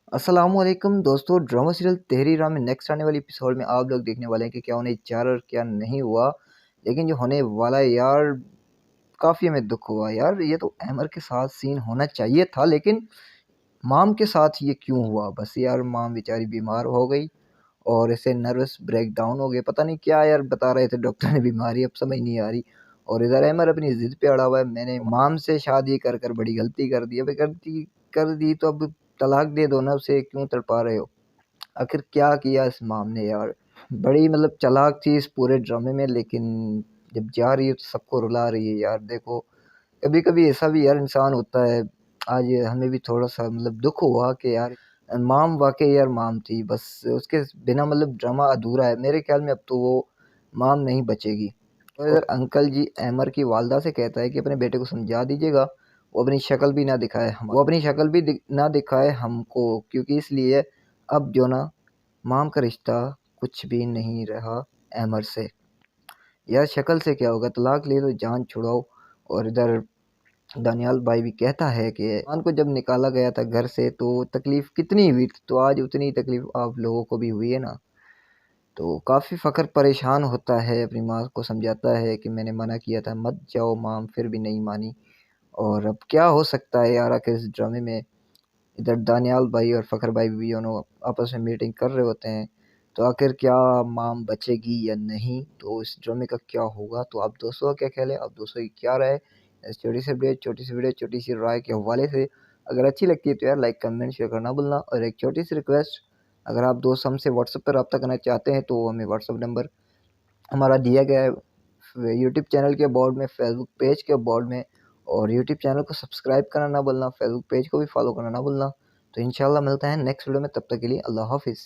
अस्सलामुअलैकुम दोस्तों, drama serial तेरी राह में नेक्स्ट आने वाली एपिसोड में आप लोग देखने वाले हैं कि क्या होने जा रहा है और क्या नहीं हुआ। लेकिन जो होने वाला है यार, काफ़ी हमें दुख हुआ यार। ये तो अमर के साथ सीन होना चाहिए था, लेकिन माम के साथ ये क्यों हुआ? बस यार, माम बेचारी बीमार हो गई और ऐसे नर्वस ब्रेकडाउन हो गए। पता नहीं क्या यार बता रहे थे डॉक्टर ने बीमारी, अब समझ नहीं आ रही। और इधर अमर अपनी जिद पे अड़ा हुआ है, मैंने माम से शादी कर कर बड़ी गलती कर दी। अबे कर दी तो अब तलाक दे दो ना, उसे क्यों तड़पा रहे हो? आखिर क्या किया इस माम ने यार? बड़ी मतलब चालाक थी इस पूरे ड्रामे में, लेकिन जब जा रही है तो सबको रुला रही है यार। देखो, कभी कभी ऐसा भी यार इंसान होता है। आज हमें भी थोड़ा सा मतलब दुख हुआ कि यार माम वाकई यार माम थी, बस उसके बिना मतलब ड्रामा अधूरा है। मेरे ख्याल में अब तो वो माम नहीं बचेगी। और इधर अंकल जी अमर की वालदा से कहता है कि अपने बेटे को समझा दीजिएगा, वो अपनी शक्ल भी ना दिखाए, वो अपनी शक्ल भी ना दिखाए हमको, क्योंकि इसलिए अब जो ना माम का रिश्ता कुछ भी नहीं रहा अमर से। यार शक्ल से क्या होगा, तलाक ले लो, जान छुड़ाओ। और इधर दानियाल भाई भी कहता है कि खान को जब निकाला गया था घर से तो तकलीफ कितनी हुई थी, तो आज उतनी तकलीफ आप लोगों को भी हुई है ना। तो काफ़ी फ़ख्र परेशान होता है, अपनी माँ को समझाता है कि मैंने मना किया था मत जाओ माम, फिर भी नहीं मानी। और अब क्या हो सकता है यार आखिर इस ड्रामे में? इधर दानियाल भाई और फ़खर भाई भी दोनों आपस में मीटिंग कर रहे होते हैं। तो आखिर क्या माम बचेगी या नहीं? तो इस ड्रामे का क्या होगा? तो आप दोस्तों का क्या ख़्याल है? आप दोस्तों की क्या राय है? इस छोटी सी वीडियो, छोटी सी राय के हवाले से अगर अच्छी लगती है तो यार लाइक, कमेंट, शेयर करना भूलना। और एक छोटी सी रिक्वेस्ट, अगर आप दोस्त हमसे व्हाट्सएप पर रब्ता करना चाहते हैं तो हमें व्हाट्सएप नंबर हमारा दिया गया है यूट्यूब चैनल के बोर्ड में, फेसबुक पेज के बोर्ड में। और यूट्यूब चैनल को सब्सक्राइब करना ना भूलना, फेसबुक पेज को भी फॉलो करना ना भूलना। तो इंशाल्लाह मिलते हैं नेक्स्ट वीडियो में, तब तक के लिए अल्लाह हाफिज़।